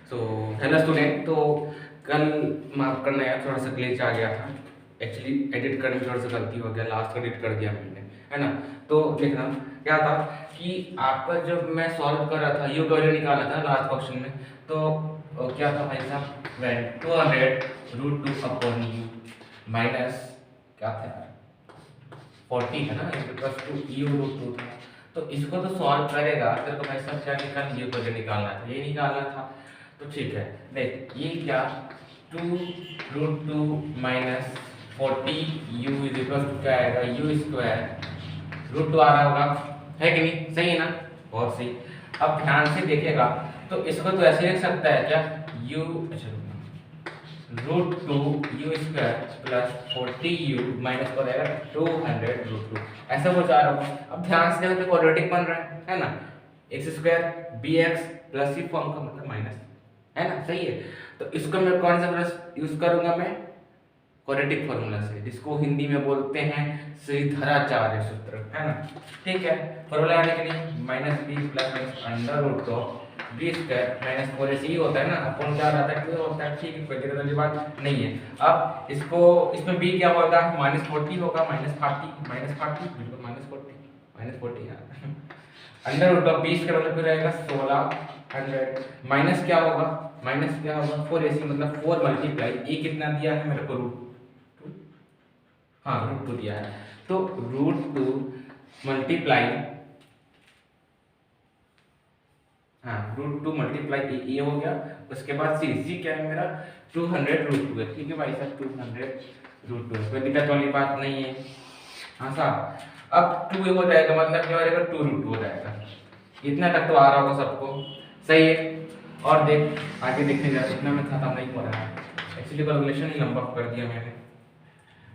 So hello student. तो कल माफ करना यार, थोड़ा सा ग्लिच आ गया था। एक्चुअली एडिट करने में थोड़ा सा गलती हो गया, लास्ट एडिट कर दिया मैंने, है ना। तो देखना क्या था कि आपका जब मैं सॉल्व कर रहा था, यू का वैल्यू निकाला था लास्ट क्वेश्चन में, तो क्या था भाई साहब, वैन 200 √2 अपॉन यू माइनस क्या था यार 40 है ना, प्लस टू यू √2 था। तो इसको तो सॉल्व करेगा तेरे को भाई साहब क्या निकाल, यू को जो निकालना था ये निकालना था। तो ठीक है, देख ये क्या 2 √2 minus 40 u is equal to क्या आएगा, यू स्क्वायर √2 आ रहा होगा, है कि नहीं, सही है ना, बहुत सही। अब ध्यान से देखेगा तो इसको तो ऐसे लिख सकता है क्या, यू अच्छा √2 you square plus 40 you minus हो जाएगा 200 √2, ऐसा कुछ आ रहा होगा। अब ध्यान से देखो तो क्वाड्रेटिक बन रहा है ना, x square b x plus c form का मतलब माइनस, है ना, सही है। तो इसको मैं कौन सा प्लस यूज करूंगा, मैं क्वाड्रेटिक फॉर्मूला से, जिसको हिंदी में बोलते हैं श्रीधराचार्य सूत्र, है ना। ठीक है, फॉर्मूला याद है कि नहीं, minus b plus minus under root of b square minus 4ac होता है ना, अपन क्या रहता है क्लियर होता है, ठीक है, कोई दिक्कत वाली बात नहीं है। अब इसको इसमें b क्या होगा, -40 होगा, -40 बिल्कुल -40 यार अंडर रूट ऑफ 20 का मतलब फिर आएगा 1600 माइनस क्या होगा, 4ac मतलब 4 मल्टीप्लाई ए कितना दिया है मेरे को, √2, हाँ √2 दिया है, तो √2 मल्टीप्लाई हाँ √2 मल्टीप्लाई ए हो गया, उसके बाद सी क्या है मेरा 200 √2 है, ठीक है भाई साहब 200 √2, कोई दिक्कत वाली बात नहीं है। हाँ साहब, अब 2 हो जाएगा मतलब क्या हो जाएगा 2 √2 हो जाएगा, इतना तक तो आ रहा होगा सबको, सही है। और देख आगे देखने जा, इतना में खत्म नहीं हो रहा है, एक्चुअली कैलकुलेशन ही लंबा कर दिया मैंने,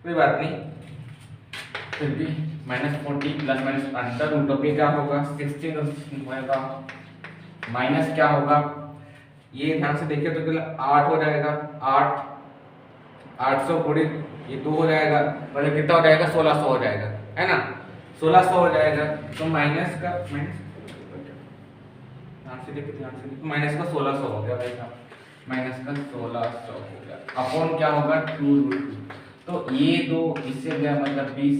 कोई बात नहीं, फिर भी -40 plus minus under root of क्या होगा 16 होगा, माइनस क्या होगा, ये ध्यान से देखिए तो 8 हो जाएगा, 800 पूरी ये 2 हो जाएगा, मतलब कितना हो जाएगा 1600 हो जाएगा, है ना, 1600 हो जाएगा। तो माइनस का माइनस का 1600 हो गया भाई साहब, माइनस का 1600 हो गया, अपॉन क्या होगा 2 √2, तो ये दो इससे गया मतलब 20,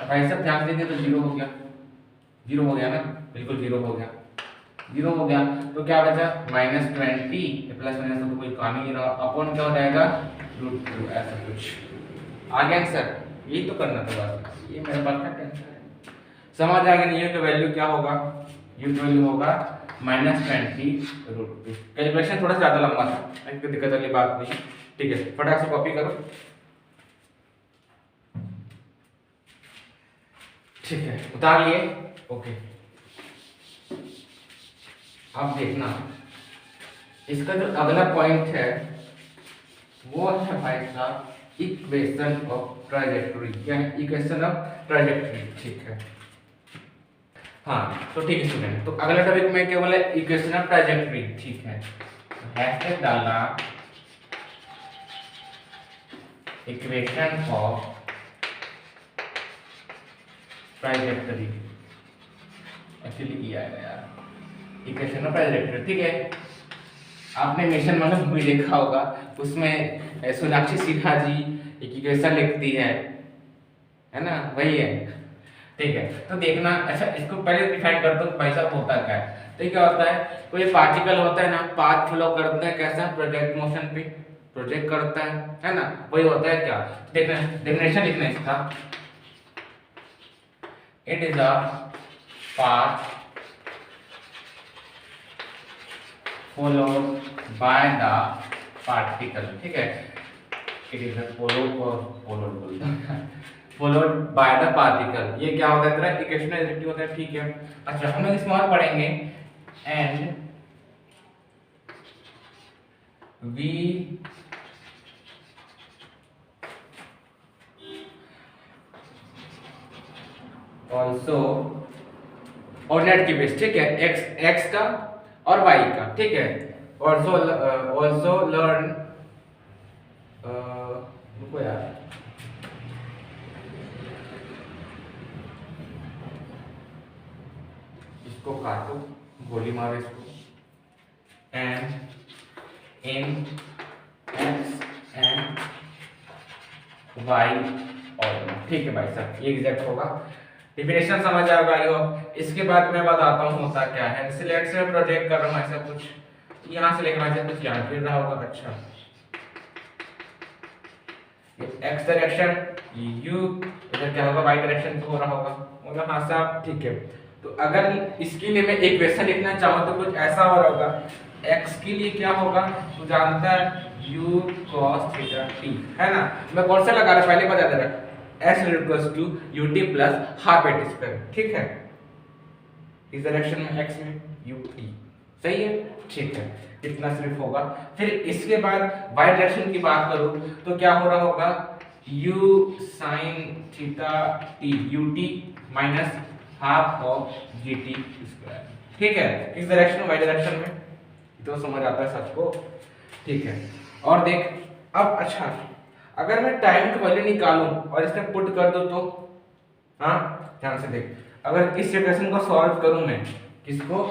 भाई साहब ध्यान देंगे तो 0 हो गया, 0 हो गया ना, बिल्कुल 0 हो गया, 0 हो गया, तो क्या बचा -20 प्लस माइनस तो कोई काम ही नहीं रहा, अपॉन क्या हो जाएगा √2, ऐसा कुछ आ गया आंसर, यही तो करना था बस, ये मेरा परफेक्ट आंसर है। समझ आ गया नहीं है, तो वैल्यू क्या होगा, यू की वैल्यू होगा -20 √2, कैलकुलेशन थोड़ा ज्यादा लंबा था, कोई दिक्कत वाली बात नहीं, ठीक है, फटाक से कॉपी करो, ठीक है, उतार लिए, ओके। अब देखना इसका जो अगला पॉइंट है वो है भाई साहब इक्वेशन ऑफ ट्राजेक्टरी, क्या है, इक्वेशन ऑफ ट्राजेक्टरी, ठीक है। हाँ तो ठीक है स्टूडेंट, तो अगला टॉपिक में क्या बोला, इक्वेशन ऑफ ट्राजेक्टरी, ठीक है, हैशटैग डालना इक्वेशन ऑफ ट्राजेक्टरी, एक्चुअली ये आएगा यार इक्वेशन ऑफ ट्राजेक्टरी, ठीक है। आपने मिशन मतलब मूवी देखा होगा, उसमें सोनाक्षी सिन्हा जी एक इक्वेशन लिखती है ना, वही है, ठीक है। तो देखना, अच्छा इसको पहले डिफाइन कर दो भाई साहब होता क्या है, तो क्या होता है, कोई पार्टिकल होता है ना, पाथ फ्लो करता है कैसा, प्रोजेक्ट मोशन पे प्रोजेक्ट करता है ना, वही होता है क्या, देखना डेफिनेशन लिखना इसका, it is a path followed by the particle, ठीक है, it is a followed by the particle, ये क्या होता है तेरा इक्वेशन एडिटिव होता है, ठीक है। अच्छा हम लोग इसमें और पढ़ेंगे, एंड वी ऑल्सो ऑर्डिनेट की बेस, ठीक है, एक्स का और y का, ठीक है, ऑल्सो लर्न, रुको यार, इसको काटो, गोली मारो इसको, and in x and y और ठीक है भाई साहब, ये एग्जैक्ट होगा। डिफिनेशन समझ आ गई हो। इसके बाद मैं बताता हूँ होता क्या है। सिलेक्ट से प्रोजेक्ट कर रहा हूँ ऐसा कुछ, यहाँ से लेकर ऐसा कुछ यहाँ गिर रहा होगा। अच्छा एक्स डायरेक्शन, यू इधर क्या होगा, वाई डायरेक्शन हो रहा होगा। मतलब हाँ साहब ठीक है। तो अगर इसके लिए मैं इक्वेशन लिखना चाहूँ तो कुछ ऐसा हो रहा होगा। एक्स के लिए क्या होगा तो जानता है, u cos थीटा t, है ना। मैं कौन सा लगा रहा पहले बता दे रहा, s equals to ut plus half at square, ठीक है। इस डायरेक्शन में x में ut, सही है, ठीक है, इतना सिर्फ होगा। फिर इसके बाद y डायरेक्शन की बात करूं तो क्या हो रहा होगा, u sin theta t ut minus half of gt square, ठीक है। किस डायरेक्शन में, y डायरेक्शन में, तो समझ आता है सबको, ठीक है। और देख अब अच्छा, अगर मैं टाइम की वैल्यू निकालूं और इसमें पुट कर दूं तो, हाँ ध्यान से देख, अगर इस इक्वेशन को सॉल्व करूं मैं, किसको,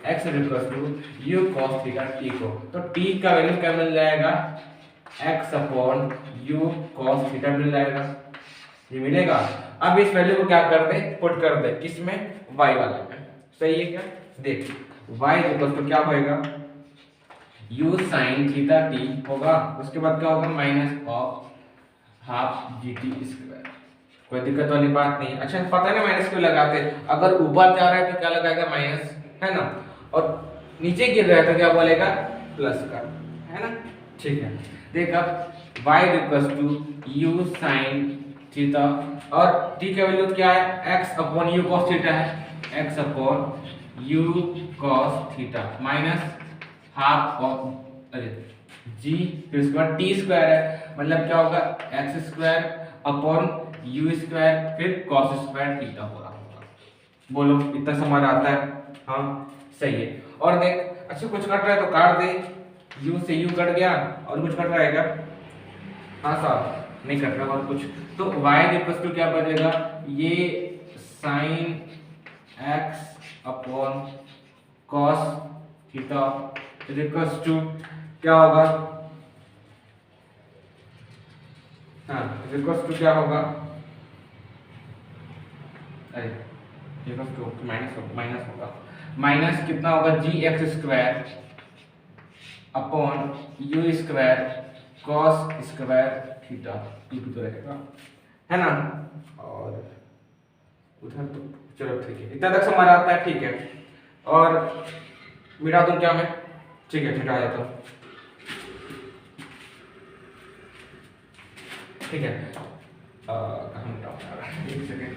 x equals to u cos theta t को, तो t का वैल्यू क्या मिल जाएगा, x upon u cos theta मिल जाएगा, ये मिलेगा। अब इस वैल्यू को क्या कर दे, पुट कर दे किसमें, y वाले में, सही है क्या। देख y इक्वल्स टू क्या होएगा, u sin थीटा t होगा, उसके बाद क्या होगा, minus of half gt square. कोई दिक्कत वाली बात नहीं। अच्छा पता नहीं माइनस क्यों लगाते, अगर ऊपर जा रहा है तो क्या लगाएगा, माइनस, है ना, और नीचे गिर रहा है तो क्या बोलेगा, प्लस का, है ना, ठीक है। देख अब y equals to u sin theta और t का वैल्यू क्या है, x upon u cos theta है, x upon u cos theta minus half of अरे g, फिर उसके बाद t स्क्वायर है, मतलब क्या होगा, x square upon u square फिर cos स्क्वायर थीटा हो रहा होगा। बोलो इतना समझ आता है, हाँ सही है। और देख अच्छा कुछ कट रहा है तो काट दे, u से u कट गया, और कुछ कट रहा है क्या, हाँ साहब नहीं कट रहा, और कुछ तो y इक्वल्स टू क्या बचेगा, ये sin x upon cos theta equals to क्या होगा, हाँ इक्वल्स टू क्या होगा, अरे इक्वल्स टू माइनस होगा, माइनस कितना होगा, g x square upon u square cos square theta, two तो रहेगा, है ना। और उधर तो चलो ठीक है, इतना तक समझ आता है, ठीक है। और मिटा दूं क्या मैं, ठीक है मिटा देता हूँ, ठीक है। कहाँ मिटाऊंगा, एक सेकेंड,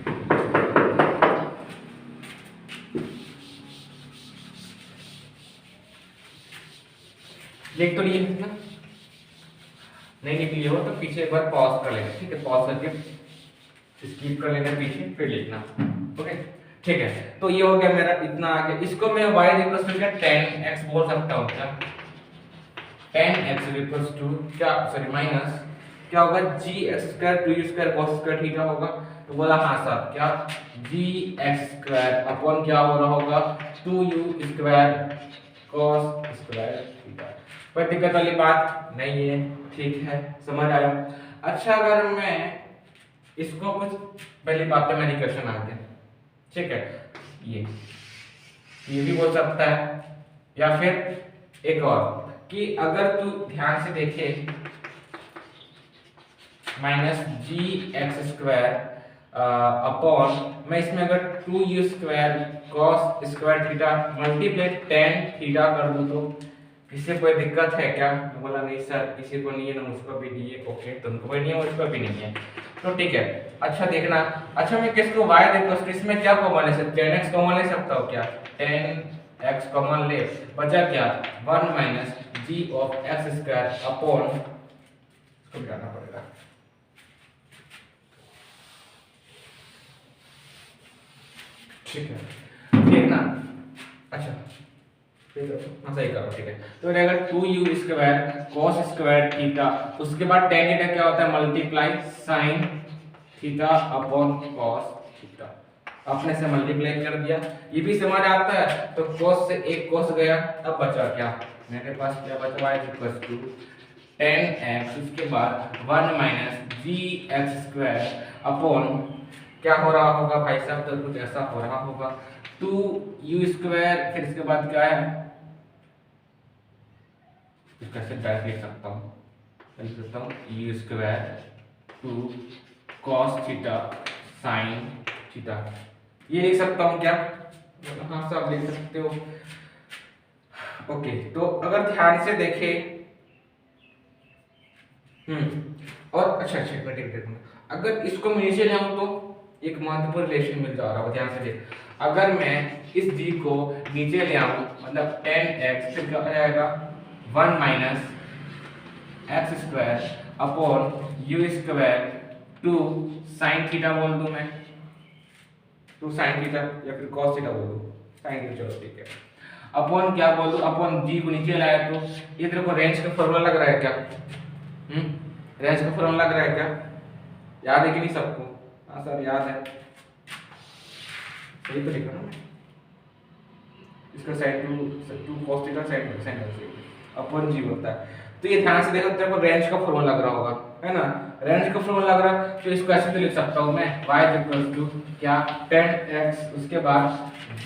देख तो लिए ना, नहीं निकली हो तो पीछे एक बार पॉज कर लेना, ठीक है, पॉज करके स्किप कर लेना पीछे, फिर लिखना, ओके ठीक है। तो ये हो गया मेरा इतना आगे, इसको मैं y इक्वल्स टू क्या 10x बोल सकता हूँ क्या, 10x इक्वल्स टू क्या, सॉरी माइनस क्या होगा, gx square 2u square cos square theta होगा। तो बोला हाँ साहब क्या, gx स्क्वायर अपॉन क्या हो रहा होगा, 2u square cos square theta. कोई दिक्कत वाली बात नहीं है, ठीक है, समझ आया। अच्छा अगर मैं इसको कुछ पहली बात पे मैंने क्वेश्चन आते हैं, ठीक है, ये भी बोल सकता है, या फिर एक और कि अगर तू ध्यान से देखे माइनस जी एक्स स्क्वायर अपॉन, मैं इसमें अगर 2u square cos square theta multiply tan theta कर दूं तो इससे कोई दिक्कत है क्या, मैं बोला नहीं सर किसी को नहीं है, ना मुझको भी नहीं है, ओके तुमको भी नहीं है, मुझको भी नहीं है, तो ठीक है। अच्छा देखना, अच्छा मैं किसको y देखो, इसमें क्या कॉमन ले सकते हैं, 10x कॉमन ले सकता हूँ क्या, 10x कॉमन ले, बचा क्या 1 minus g of x square upon, इसको मिटाना पड़ेगा, ठीक है देखना। अच्छा हाँ सही करो, ठीक है। तो अगर 2u square cos square theta, उसके बाद tan थीटा क्या होता है, multiply sin theta upon cos theta, अपने से मल्टीप्लाई कर दिया, ये भी समझ आता है। तो cos से एक cos गया, अब बचा क्या मेरे पास क्या बचा y इक्वल टू 10x, उसके बाद 1 माइनस जी एक्स स्क्वायर अपॉन क्या हो रहा होगा भाई साहब, तो कुछ ऐसा हो रहा होगा 2u², फिर इसके बाद क्या है, कैसे डायरेक्ट लिख सकता हूँ, लिख सकता हूँ u² 2 cos theta sine theta, ये लिख सकता हूँ क्या, हाँ सब लिख सकते हो। ओके, तो अगर ध्यान से देखें, और अच्छा अगर इसको मैं नीचे ले आऊं तो एक महत्वपूर्ण रिलेशन मिल जा रहा है, ध्यान से देख, अगर मैं इस g को नीचे ले आऊं मतलब 10x, फिर क्या जाएगा 1 minus x square upon u² 2 sine theta बोल दूं मैं, 2 साइन थीटा या फिर cos थीटा बोल दूं, साइन थीटा, चलो ठीक है, अपॉन क्या बोल दूं, अपॉन g को नीचे लाया तो ये तेरे को रेंज का फॉर्मूला लग रहा है क्या, रेंज का फॉर्मूला लग रहा है क्या, याद है कि नहीं सबको, हाँ सर याद है, सही तो लिखा ना, इसका sine 2 cos theta sine upon g होता है, तो ये ध्यान से देखो तेरे को रेंज का फॉर्मूला लग रहा होगा, है ना, रेंज का फॉर्मूला लग रहा है, तो इसको ऐसे तो लिख सकता हूं मैं y इक्वल टू क्या 10x, उसके बाद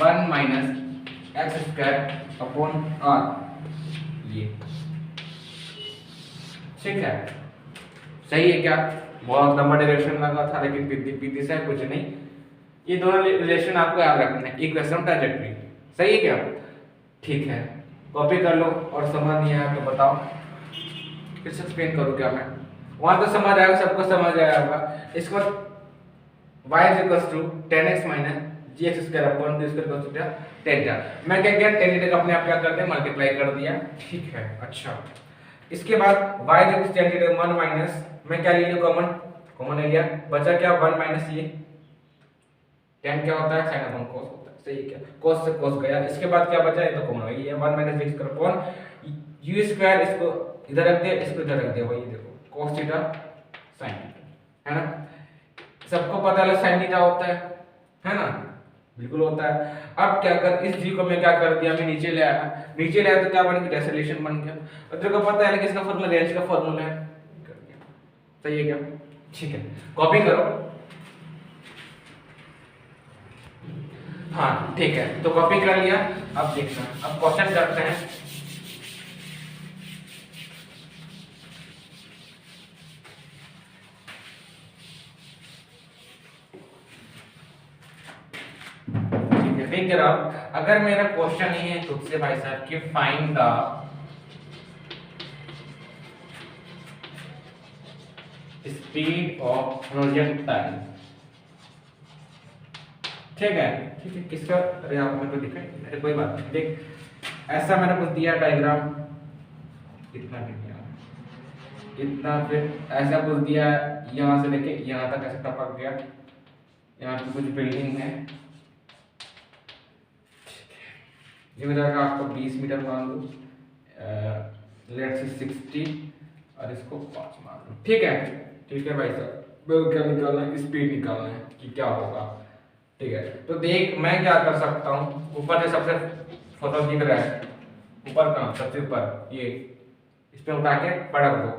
1 minus x square upon r, ये ठीक है, सही है क्या, बहुत लंबा डायरेक्शन लगा था लेकिन पीछे से कुछ नहीं, ये दोनों रिलेशन आपको याद रखना है, इक्वेशन ट्रैजेक्टरी, सही है क्या, ठीक है, कॉपी कर लो, और समझ नहीं आया तो बताओ, फिर से एक्सप्लेन करूं क्या मैं, वहां तो समझ आएगा, सबको समझ आया होगा, इसको y इक्वल टू 10x माइनस gx² upon b² equal to क्या 10 मैं क्या किया 10 का अपने आप क्या कर दिया मल्टीप्लाई कर दिया, ठीक है, अच्छा, इसके बाद y इक्वल टू 1 माइनस, मैं क्या ले लिया कॉमन ले लिया, बचा क्या 1 माइनस ये 10 क्या होता है sin अपॉन cos होता है, सही है क्या, cos से cos गया, इसके बाद क्या बचा, ये तो कॉमन है, ये 1 माइनस x अपॉन u², इसको इधर रख दिया, इसको इधर रख दिया, वही देखो cos थीटा sin थीटा, है ना, सबको पता है sin थीटा होता है ना, बिल्कुल होता है। अब क्या कर, इस g को मैं क्या कर दिया, मैं नीचे ले आया तो क्या बन गया, डेसिलेशन बन गया, और तेरे को पता है कि इसका फॉर्मूला रेंज का फॉर्मूला है, कर दिया, सही है क्या, ठीक है, कॉपी करो, हाँ ठीक है, तो कॉपी कर लिया, अब देखना, अब क्वेश्चन करते हैं, देख रहा, अगर मेरा क्वेश्चन ये है तुझसे भाई साहब कि find the speed of projectile, ठीक है, किसका, अरे आप मेरे को दिखाई, अरे कोई बात नहीं, देख ऐसा मैंने कुछ दिया डायग्राम, इतना फिर ऐसा कुछ दिया, यहाँ से लेके यहाँ तक ऐसे टपक गया, यहाँ पे कुछ बिल्डिंग है, ये हो जाएगा आपको 20 मीटर मान लो, लेट्स से 60, और इसको 5 मान लो, ठीक है भाई साहब, क्या निकालना है, स्पीड निकालना है कि क्या होगा, ठीक है, तो देख मैं क्या कर सकता हूँ, ऊपर से सबसे फोटो दिख रहा है, ऊपर कहाँ, सबसे ऊपर ये, इस पे उठा के पढ़ दो,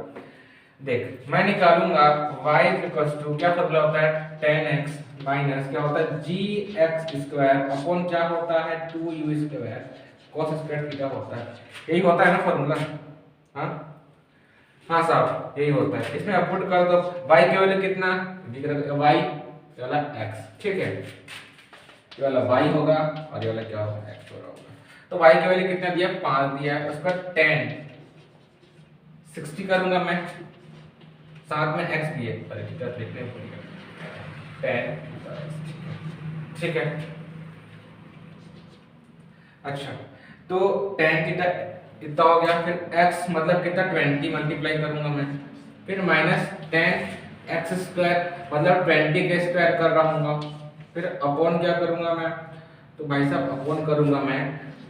देख मैं निकालूंगा y इक्वल टू क्या फॉर्मूला होता है 10x माइनस क्या होता है gx² अपॉन क्या होता है 2u² cos² थीटा होता है, यही होता है ना फॉर्मूला, हाँ साहब यही होता है, इसमें अपपुट कर दो, y की वैल्यू कितना दिख रहा है, y वाला x, ठीक है, ये वाला y होगा और ये वाला क्या होगा x होगा, तो y की वैल्यू कितना दिया 5 दिया है, उसका 10 60 करूंगा मैं, साथ में x भी है, पर लिखने पड़ेगा 10, ठीक है, अच्छा, तो tan थीटा इतना हो गया, फिर x मतलब कितना 20 मल्टीप्लाई करूंगा मैं, फिर माइनस 10x² मतलब 20 के स्क्वायर कर रहा हूँ, फिर अपॉन क्या करूंगा मैं, तो भाई साहब अपॉन करूंगा मैं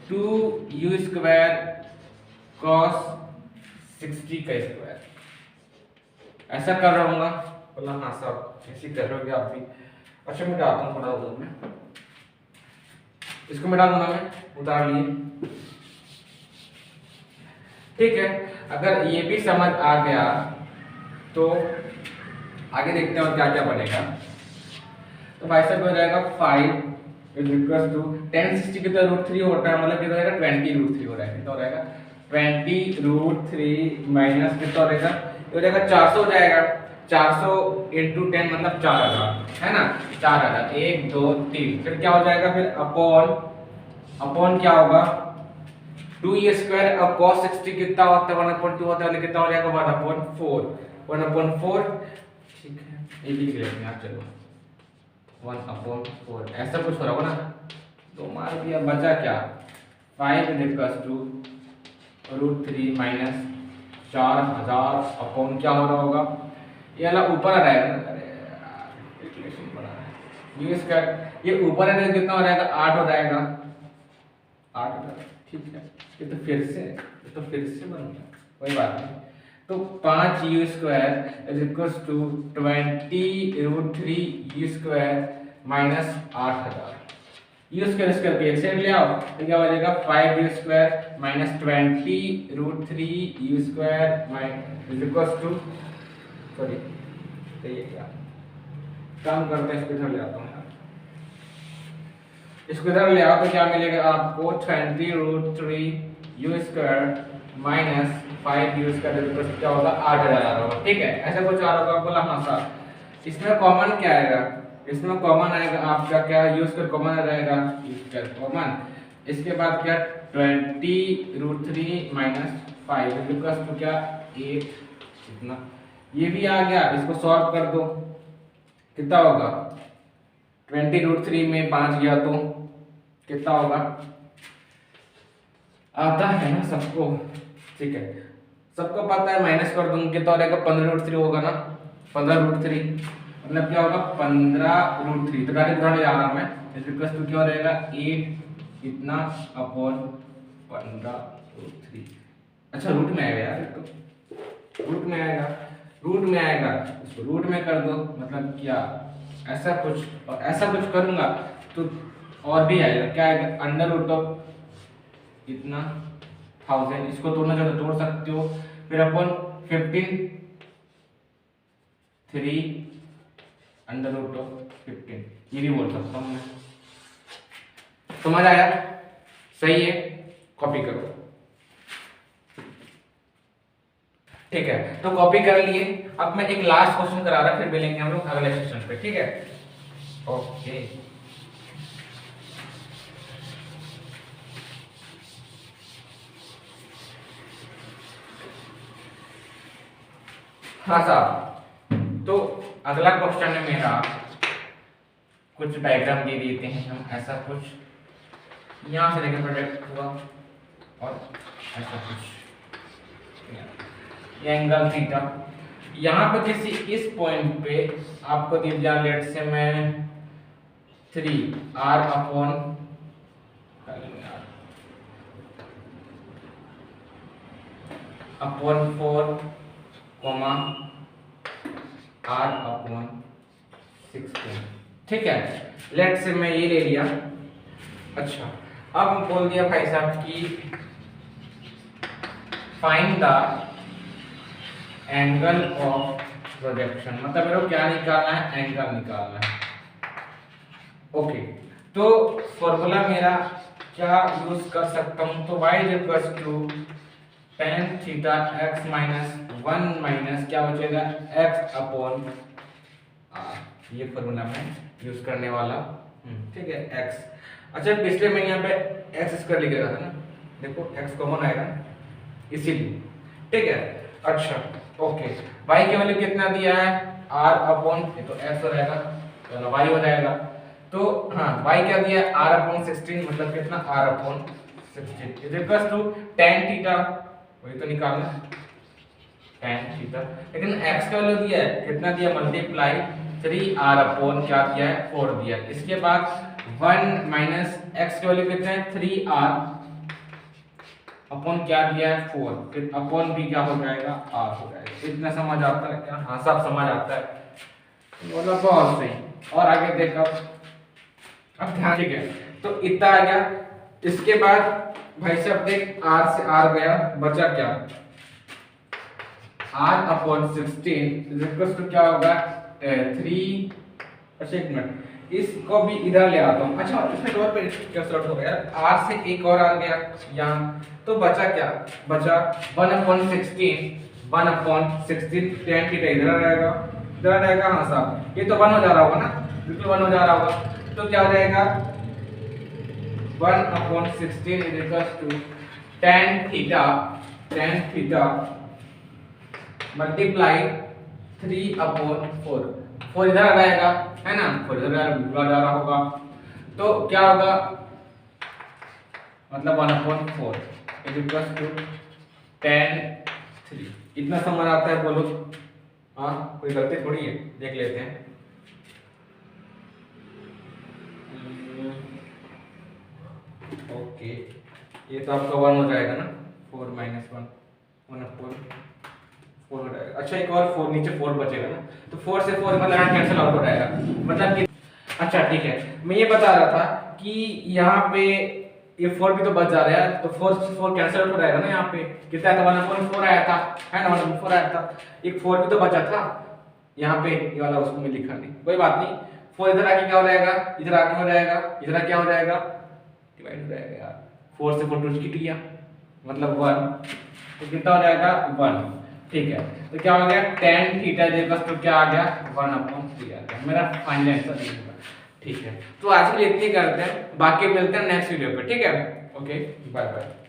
2u² cos 60 का स्क्वायर, ऐसा कर रहा हूँ, बोला हाँ साहब ऐसे कर रहे हो आप भी, अच्छा मिटाता हूँ थोड़ा उधर में, इसको मिटा दूंगा मैं, उतार लिए, ठीक है, अगर ये भी समझ आ गया तो आगे देखते हैं और क्या क्या बनेगा। तो भाई साहब हो जाएगा 5 इज इक्वल टू 1060 कितना √3 होता है, मतलब कितना रहेगा 20 √3 हो रहा है, कितना हो जाएगा 20 √3 माइनस कितना हो जाएगा, ये हो जाएगा 400 हो जाएगा, 400 × 10 मतलब 4000 है ना, 4000 1 2 3, फिर क्या हो जाएगा, फिर अपॉन क्या होगा 2e² अब cos 60 कितना होता है 1/2 होता है, कितना हो जाएगा 1/4 ठीक है, ये भी लिख लेते हैं चलो 1/4 ऐसा कुछ हो रहा होगा ना, तो मार दिया, बचा क्या 5 = √3 माइनस 4000 अपॉन क्या हो रहा होगा, ये वाला ऊपर आ जाएगा ना, अरे कैलकुलेशन बड़ा है u², ये ऊपर आने कितना हो जाएगा 8 हो जाएगा, 8 हो जाएगा, ठीक है, ये तो फिर से बन गया, कोई बात नहीं। तो 5u² is equal to 20 √3u² minus 8000, u² इसका कैंसिल ले आओ तो क्या हो जाएगा 5u² minus 20 √3u² is equal to, sorry तो ये क्या काम करते हैं, इसको इधर ले आता हूँ, इसको इधर ले आओ तो क्या मिलेगा आपको 20 √3u² माइनस 5u² क्या होगा 8000 होगा, ठीक है, ऐसा कुछ आ रहा होगा, बोला हाँ सर। इसमें कॉमन क्या आएगा, इसमें कॉमन आएगा आपका क्या u² कॉमन रहेगा, u² कॉमन, इसके बाद क्या 20 √3 माइनस 5 तो क्या 8 इतना, ये भी आ गया, इसको सॉल्व कर दो कितना होगा 20 √3 में 5 गया तो कितना होगा, आता है ना सबको, ठीक है, सबको पता है, माइनस कर दूंगा कितना हो जाएगा 15 √3 होगा ना, 15 √3 मतलब क्या होगा 15 √3, तो डायरेक्ट उधर जा रहा मैं, इस इक्वल टू क्या हो जाएगा 8 इतना अपॉन 15 √3, अच्छा रूट में आएगा यार, तो रूट में आएगा, इसको रूट में कर दो, मतलब क्या ऐसा कुछ, और ऐसा कुछ करूंगा तो और भी आएगा, क्या आएगा √, इतना 1000, इसको तोड़ना चाहो तो तोड़ सकते हो, फिर अपॉन 15 3 √15, ये भी बोल सकता हूँ मैं, समझ आया, सही है, कॉपी करो, ठीक है, तो कॉपी कर लिए। अब मैं एक लास्ट क्वेश्चन करा रहा, फिर मिलेंगे हम लोग अगले सेशन पे, ठीक है, ओके। हाँ साहब, तो अगला क्वेश्चन है मेरा, कुछ डायग्राम दे देते हैं हम, ऐसा कुछ यहाँ से लेकर प्रोजेक्ट हुआ और ऐसा कुछ, ये एंगल थीटा, यहाँ पे किसी इस पॉइंट पे आपको दे दिया, लेट से मैं 3r अपॉन 4 r/16, ठीक है, लेट से मैं ये ले लिया। अच्छा, अब हम बोल दिया भाई साहब कि find the angle of projection, मतलब मेरे को क्या निकालना है, एंगल निकालना है, ओके। तो फॉर्मूला मेरा क्या यूज कर सकता हूं, तो y = tan theta x - 1 minus क्या बचेगा x/r, ये फॉर्मूला मैं यूज करने वाला, ठीक है, x। अच्छा, पिछले मैंने यहाँ पे x² लिख रहा था ना, देखो x कॉमन आएगा इसीलिए, ठीक है। अच्छा, ओके, y की वैल्यू कितना दिया है r/, ये तो x हो जाएगा, तो y हो जाएगा, तो हाँ y क्या दिया है r/16, मतलब कितना r/16 is equal to tan theta, वही तो निकालना tan थीटा, लेकिन x का वैल्यु दिया है कितना दिया, मल्टीप्लाई 3r/ क्या दिया है 4 दिया, इसके बाद 1 माइनस x की वैल्यू कितना है 3r अपॉन क्या दिया है 4, फिर अपॉन भी क्या हो जाएगा r हो जाएगा, इतना समझ आता है क्या, हाँ सब समझ आता है, बोला बहुत सही। और आगे देखो, अब ध्यान, ठीक है, तो इतना आ गया, इसके बाद भाई साहब देख, आर से आर गया, बचा क्या, r/16 क्या होगा 3। अच्छा एक मिनट, इसको भी इधर ले आता हूँ। अच्छा इसमें डॉट पे क्या सॉर्ट हो गया, r से एक और आ गया यहाँ, तो बचा क्या, बचा 1/16 tan थीटा इधर आ जाएगा, इधर आ जाएगा। हाँ साहब, ये तो 1 हो जा रहा होगा ना, बिल्कुल 1 हो जा रहा होगा। तो क्या हो जाएगा 1/16 tan थीटा मल्टीप्लाई 3/4। 4 इधर आ जाएगा है ना, 4 इधर आ जा रहा होगा, तो क्या होगा, मतलब 1/4 tan 3। इतना समझ आता है बोलो? हाँ, कोई गलती थोड़ी है, देख लेते हैं। ओके, ये तो आपका 1 हो जाएगा ना, 4 - 1 1/4 4 हो जाएगा। अच्छा एक और 4 नीचे 4 बचेगा ना, तो 4 से 4 मतलब यहाँ कैंसिल आउट हो जाएगा, मतलब कि अच्छा ठीक है, मैं ये बता रहा था कि यहाँ पे ये 4 भी तो बच जा रहा है, तो 4 से 4 कैंसिल आउट हो जाएगा ना। यहाँ पे कितना था, 1/4 आया था है ना, 1/4 आया था, एक 4 भी तो बचा था यहाँ पे, ये वाला उसको मैं लिखा नहीं, कोई बात नहीं। 4 इधर आके क्या हो जाएगा, इधर आके हो जाएगा, इधर आके क्या हो जाएगा, डिवाइड हो जाएगा यार, 4 से 4 टू किया मतलब 1, तो कितना हो जाएगा 1। ठीक है, तो क्या हो गया tan थीटा तो क्या आ गया 1/3 आ गया, मेरा फाइनल आंसर ये होगा। ठीक है, तो आज के लिए इतनी करते हैं, बाकी मिलते हैं नेक्स्ट वीडियो पे। ठीक है, ओके बाय बाय।